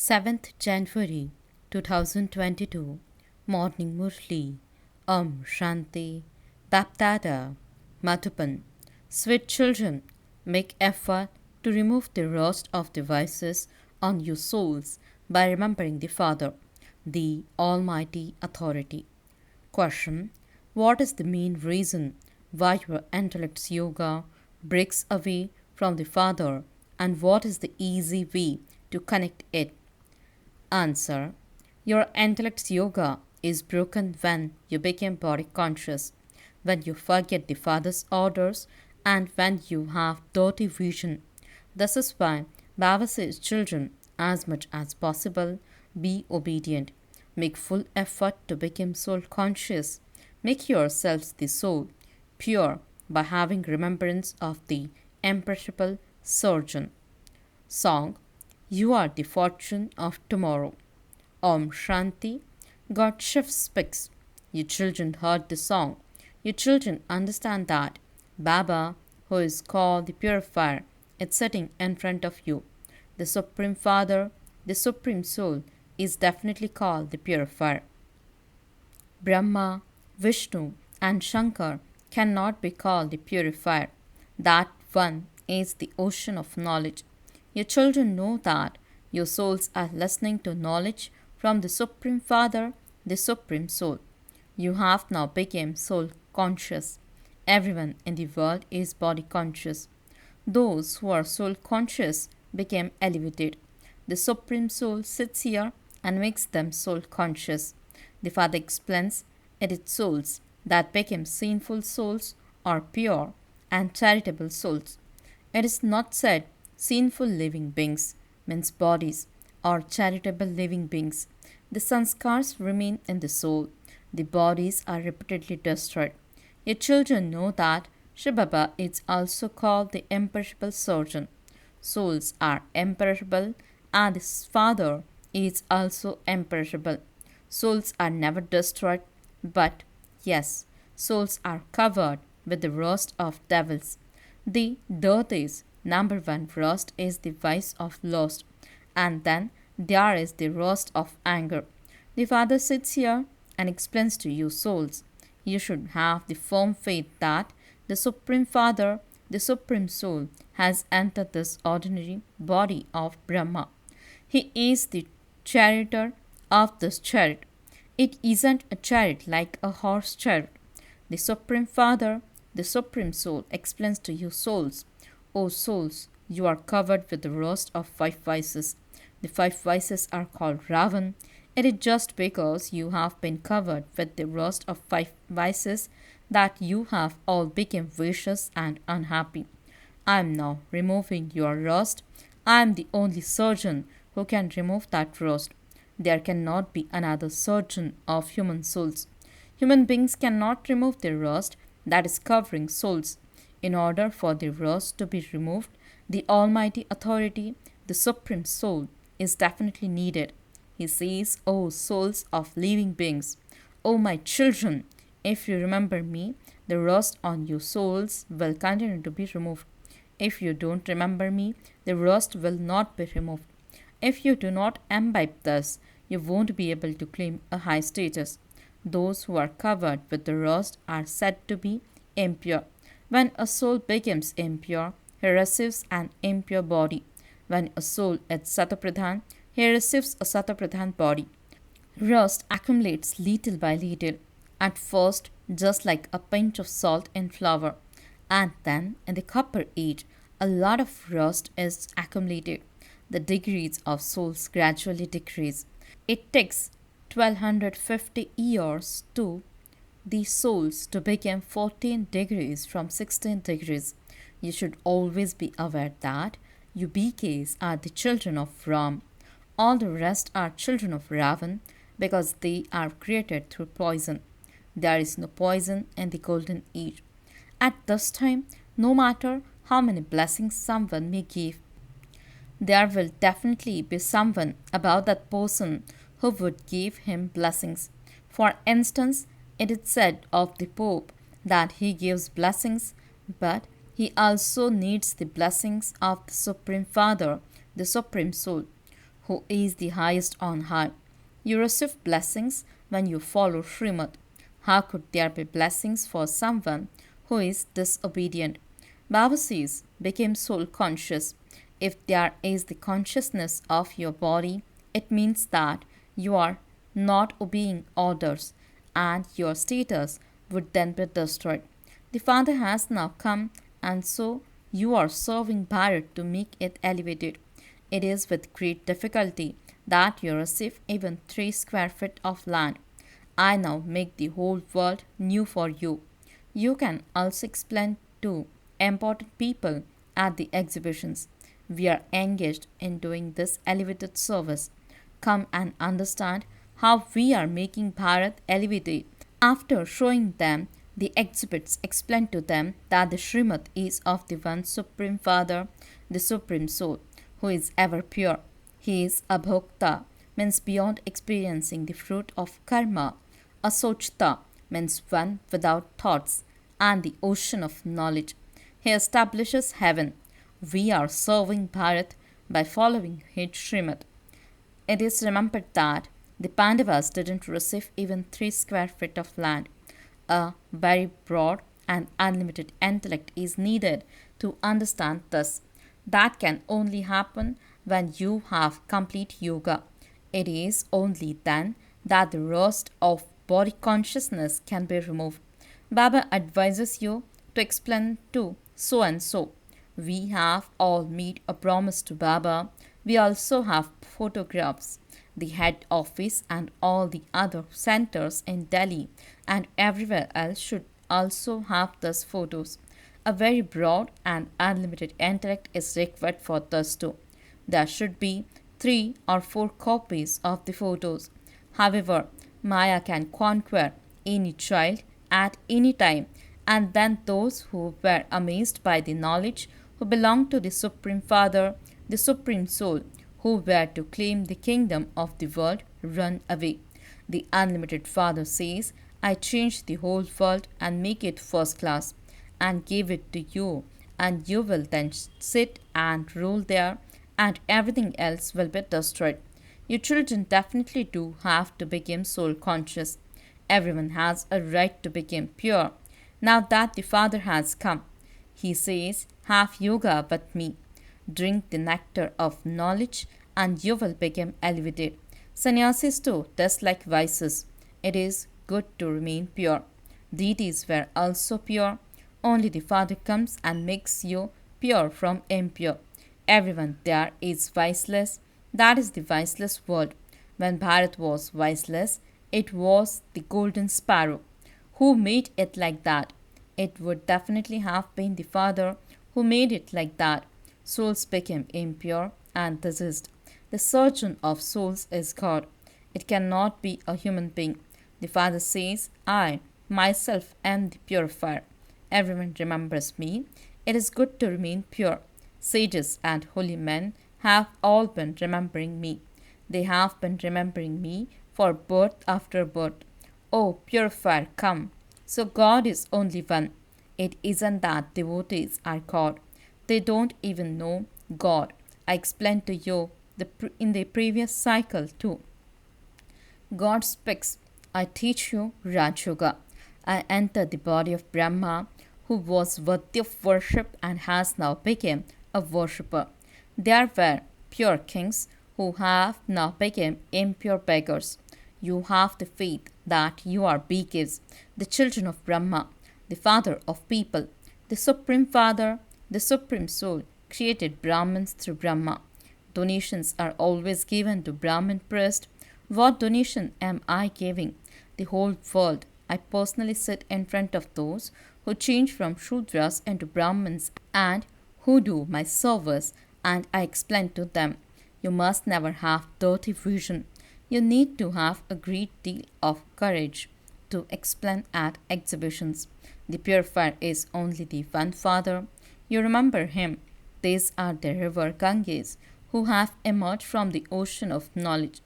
7th January 2022, Morning Murli, Om Shanti, Bapdada, Madhupan. Sweet children, make effort to remove the rust of the vices on your souls by remembering the Father, the Almighty Authority. Question: what is the main reason why your intellect's yoga breaks away from the Father, and what is the easy way to connect it? Answer: your intellect's yoga is broken when you become body conscious, when you forget the Father's orders, and when you have dirty vision. This is why Baba says, children, as much as possible, be obedient. Make full effort to become soul conscious. Make yourselves the soul pure by having remembrance of the imperishable surgeon. Song: you are the fortune of tomorrow. Om Shanti. God Shiv speaks. You children heard the song. You children understand that Baba, who is called the Purifier, is sitting in front of you. The Supreme Father, the Supreme Soul, is definitely called the Purifier. Brahma, Vishnu, and Shankar cannot be called the purifier. That one is the ocean of knowledge. Your children know that your souls are listening to knowledge from the Supreme Father, the Supreme Soul. You have now become soul conscious. Everyone in the world is body conscious. Those who are soul conscious became elevated. The Supreme Soul sits here and makes them soul conscious. The Father explains it is souls that become sinful souls or pure and charitable souls. It is not said sinful living beings means bodies or charitable living beings. The sanskars remain in the soul. The bodies are repeatedly destroyed. Your children know that Shiv Baba is also called the imperishable surgeon. Souls are imperishable and his Father is also imperishable. Souls are never destroyed, but yes, souls are covered with the rust of devils. The dirt is number one rust is the vice of lust, and then there is the rust of anger. The Father sits here and explains to you, souls. You should have the firm faith that the Supreme Father, the Supreme Soul, has entered this ordinary body of Brahma. He is the charioteer of this chariot. It isn't a chariot like a horse chariot. The Supreme Father, the Supreme Soul, explains to you, souls. O souls, you are covered with the rust of five vices. The five vices are called Ravan. It is just because you have been covered with the rust of five vices that you have all become vicious and unhappy. I am now removing your rust. I am the only surgeon who can remove that rust. There cannot be another surgeon of human souls. Human beings cannot remove the rust that is covering souls. In order for the rust to be removed, the Almighty Authority, the Supreme Soul, is definitely needed. He says, O souls of living beings, O my children, if you remember me, the rust on your souls will continue to be removed. If you don't remember me, the rust will not be removed. If you do not imbibe this, you won't be able to claim a high status. Those who are covered with the rust are said to be impure. When a soul becomes impure, he receives an impure body. When a soul is Satapradhan, he receives a Satapradhan body. Rust accumulates little by little, at first just like a pinch of salt in flour, and then in the copper age, a lot of rust is accumulated. The degrees of souls gradually decrease. It takes 1250 years to the souls to become 14 degrees from 16 degrees. You should always be aware that you BKs are the children of Ram. All the rest are children of Ravan because they are created through poison. There is no poison in the golden age. At this time, no matter how many blessings someone may give, there will definitely be someone about that person who would give him blessings. For instance, it is said of the Pope that he gives blessings, but he also needs the blessings of the Supreme Father, the Supreme Soul. who is the highest on high. You receive blessings when you follow Srimad. How could there be blessings for someone who is disobedient? Baba says, became soul conscious. If there is the consciousness of your body, it means that you are not obeying orders and your status would then be destroyed. The Father has now come, and so you are serving Bharat to make it elevated. It is with great difficulty that you receive even 3 square feet of land. I now make the whole world new for you. You can also explain to important people at the exhibitions. We are engaged in doing this elevated service. Come and understand how we are making Bharat elevated. After showing them the exhibits, explain to them that the Srimad is of the one Supreme Father, the Supreme Soul, who is ever pure. He is abhokta, means beyond experiencing the fruit of karma. Asochta means one without thoughts, and the ocean of knowledge. He establishes heaven. We are serving Bharat by following his Srimad. It is remembered that the Pandavas didn't receive even 3 square feet of land. A very broad and unlimited intellect is needed to understand this. That can only happen when you have complete yoga. It is only then that the rust of body consciousness can be removed. Baba advises you to explain to so and so. We have all made a promise to Baba. We also have photographs. The head office and all the other centers in Delhi and everywhere else should also have those photos. A very broad and unlimited intellect is required for this too. There should be 3 or 4 copies of the photos. However, Maya can conquer any child at any time, and then those who were amazed by the knowledge who belong to the Supreme Father, the Supreme Soul, who were to claim the kingdom of the world, run away. The unlimited Father says, I change the whole world and make it first class, and give it to you, and you will then sit and rule there, and everything else will be destroyed. Your children definitely do have to become soul conscious. Everyone has a right to become pure. Now that the Father has come, he says, have yoga with me. Drink the nectar of knowledge and you will become elevated. Sannyasis too dislike vices. It is good to remain pure. Deities were also pure. Only the Father comes and makes you pure from impure. Everyone there is viceless. That is the viceless world. When Bharat was viceless, it was the golden sparrow. Who made it like that? It would definitely have been the Father who made it like that. Souls became impure and diseased. The surgeon of souls is God. It cannot be a human being. The Father says, I, myself, am the purifier. Everyone remembers me. It is good to remain pure. Sages and holy men have all been remembering me. They have been remembering me for birth after birth. Oh, purifier, come. So God is only one. It isn't that devotees are God. They don't even know God. I explained to you in the previous cycle too. God speaks. I teach you Raj Yoga. I enter the body of Brahma, who was worthy of worship and has now become a worshipper. There were pure kings who have now become impure beggars. You have the faith that you are beggars, the children of Brahma, the father of people. The Supreme Father, the Supreme Soul, created Brahmins through Brahma. Donations are always given to Brahmin priest. What donation am I giving? The whole world. I personally sit in front of those who change from Shudras into Brahmins and who do my service, and I explain to them, you must never have dirty vision. You need to have a great deal of courage to explain at exhibitions. The purifier is only the one Father. You remember him. These are the river Ganges who have emerged from the ocean of knowledge.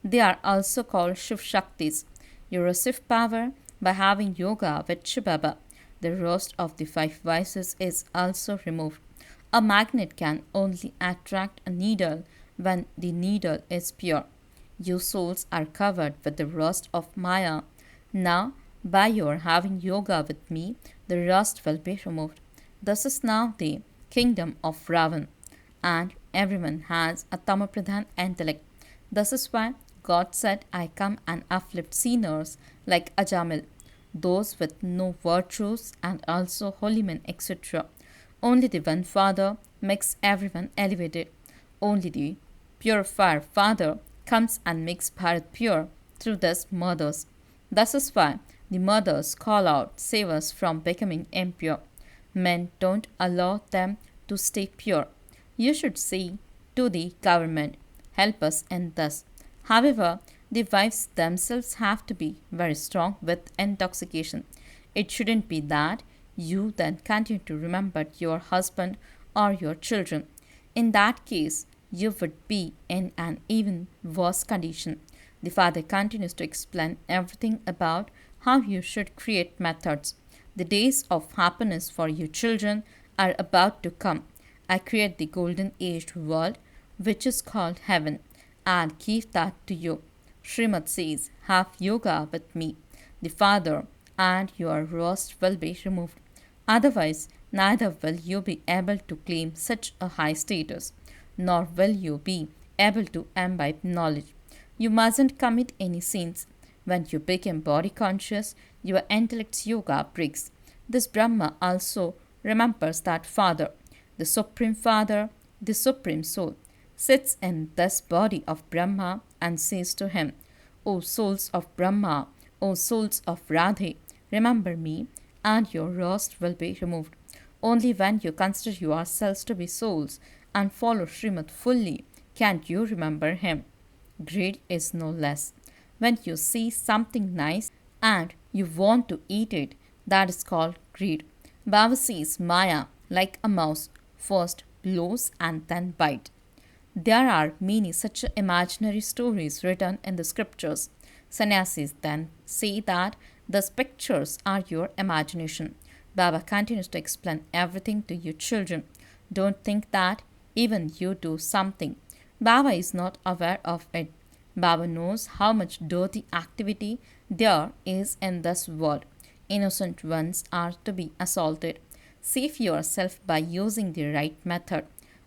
They are also called Shiv Shaktis. You receive power by having yoga with Shibaba. The rust of the 5 vices is also removed. A magnet can only attract a needle when the needle is pure. You souls are covered with the rust of Maya. Now, by your having yoga with me, the rust will be removed. This is now the kingdom of Ravan, and everyone has a Tamapradhan intellect. This is why God said, I come and afflict sinners like Ajamil, those with no virtues and also holy men, etc. Only the one Father makes everyone elevated. Only the purifier Father comes and makes Bharat pure through these mothers. This is why the mothers call out, save us from becoming impure. Men don't allow them to stay pure. You should say to the government, help us in this. However, the wives themselves have to be very strong with intoxication. It shouldn't be that you then continue to remember your husband or your children. In that case, you would be in an even worse condition. The father continues to explain everything about how you should create methods. The days of happiness for you children are about to come. I create the golden aged world, which is called heaven, and give that to you. Srimad says, have yoga with me, the father, and your rust will be removed. Otherwise, neither will you be able to claim such a high status, nor will you be able to imbibe knowledge. You mustn't commit any sins. When you become body conscious, your intellect's yoga breaks. This Brahma also remembers that Father, the Supreme Father, the Supreme Soul, sits in this body of Brahma and says to him, O souls of Brahma, O souls of Radhe, remember me, and your rust will be removed. Only when you consider yourselves to be souls and follow Srimad fully can you remember him. Greed is no less. When you see something nice and you want to eat it, that is called greed. Baba sees Maya like a mouse, first blows and then bite. There are many such imaginary stories written in the scriptures. Sannyasis then say that these pictures are your imagination. Baba continues to explain everything to you children. Don't think that even you do something. Baba is not aware of it. Baba knows how much dirty activity there is in this world. Innocent ones are to be assaulted. Save yourself by using the right method.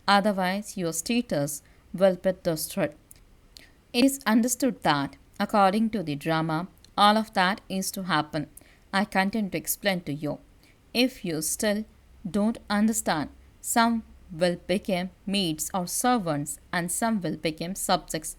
Otherwise, your status will be destroyed. It is understood that, according to the drama, all of that is to happen. I continue to explain to you. If you still don't understand, some will become maids or servants and some will become subjects.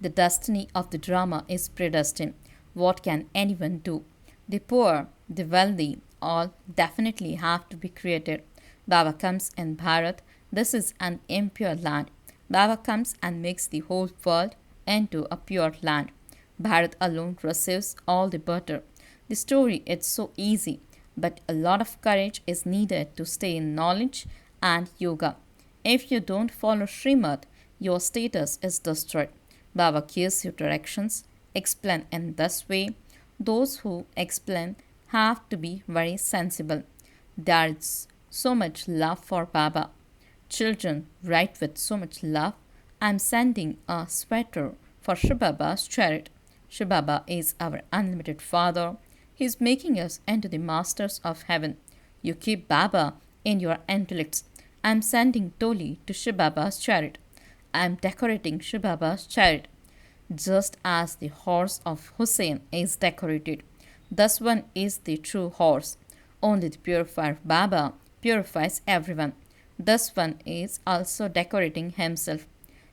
The destiny of the drama is predestined. What can anyone do? The poor, the wealthy, all definitely have to be created. Baba comes in Bharat. This is an impure land. Baba comes and makes the whole world into a pure land. Bharat alone receives all the butter. The story is so easy, but a lot of courage is needed to stay in knowledge and yoga. If you don't follow Srimad, your status is destroyed. Baba gives you directions. Explain in this way. Those who explain have to be very sensible. There is so much love for Baba. Children write with so much love. I am sending a sweater for Shibaba's chariot. Shibaba is our unlimited father. He is making us into the masters of heaven. You keep Baba in your intellects. I am sending Toli to Shibaba's chariot. I am decorating Shibaba's chariot, just as the horse of Hussein is decorated. This one is the true horse. Only the purifier Baba purifies everyone. This one is also decorating himself.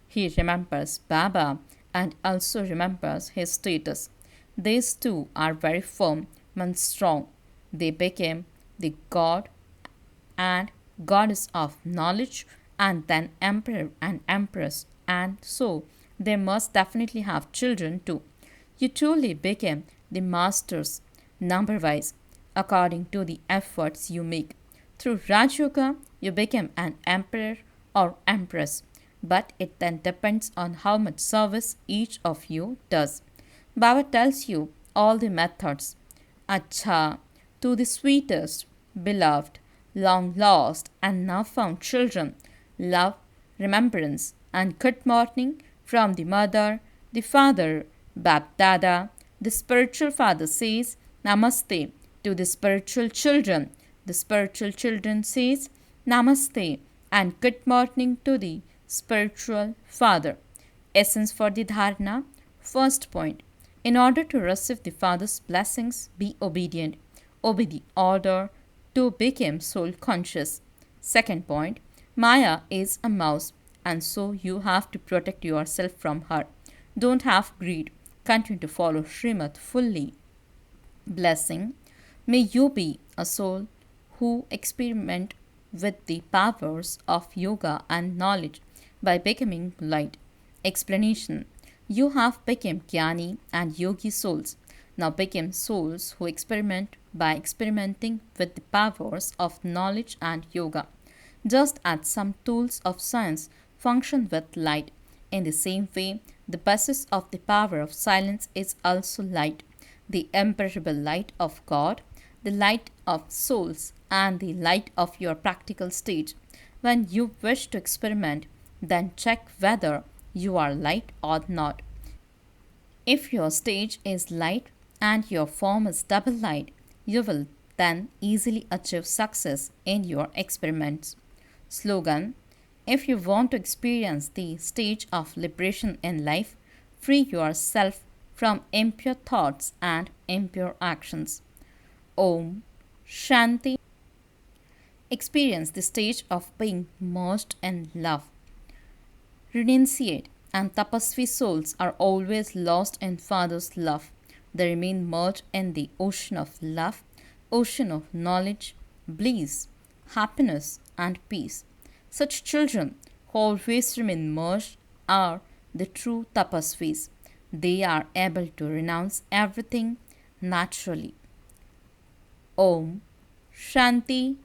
He remembers Baba and also remembers his status. These two are very firm and strong. They became the god and goddess of knowledge and then emperor and empress, and so they must definitely have children too. You truly became the masters number wise according to the efforts you make. Through Raj Yoga, you become an emperor or empress, but it then depends on how much service each of you does. Baba tells you all the methods. Acha, to the sweetest, beloved, long lost, and now found children, love, remembrance, and good morning from the mother, the father, Bap Dada. The spiritual father says Namaste to the spiritual children. The spiritual children says Namaste and good morning to the spiritual father. Essence for the dharana. First point. In order to receive the Father's blessings, be obedient. Obey the order to become soul conscious. Second point. Maya is a mouse, and so you have to protect yourself from her. Don't have greed. Continue to follow Srimad fully. Blessing. May you be a soul who experiment with the powers of yoga and knowledge by becoming light. Explanation. You have become Jnani and Yogi souls. Now become souls who experiment by experimenting with the powers of knowledge and yoga. Just as some tools of science function with light, in the same way, the basis of the power of silence is also light, the imperishable light of God, the light of souls, and the light of your practical stage. When you wish to experiment, then check whether you are light or not. If your stage is light and your form is double light, you will then easily achieve success in your experiments. Slogan. If you want to experience the stage of liberation in life, free yourself from impure thoughts and impure actions. Om Shanti. Experience the stage of being merged in love. Renunciate and tapasvi souls are always lost in Father's love. They remain merged in the ocean of love, ocean of knowledge, bliss, happiness, and peace. Such children who always remain merged are the true tapasvis. They are able to renounce everything naturally. Om Shanti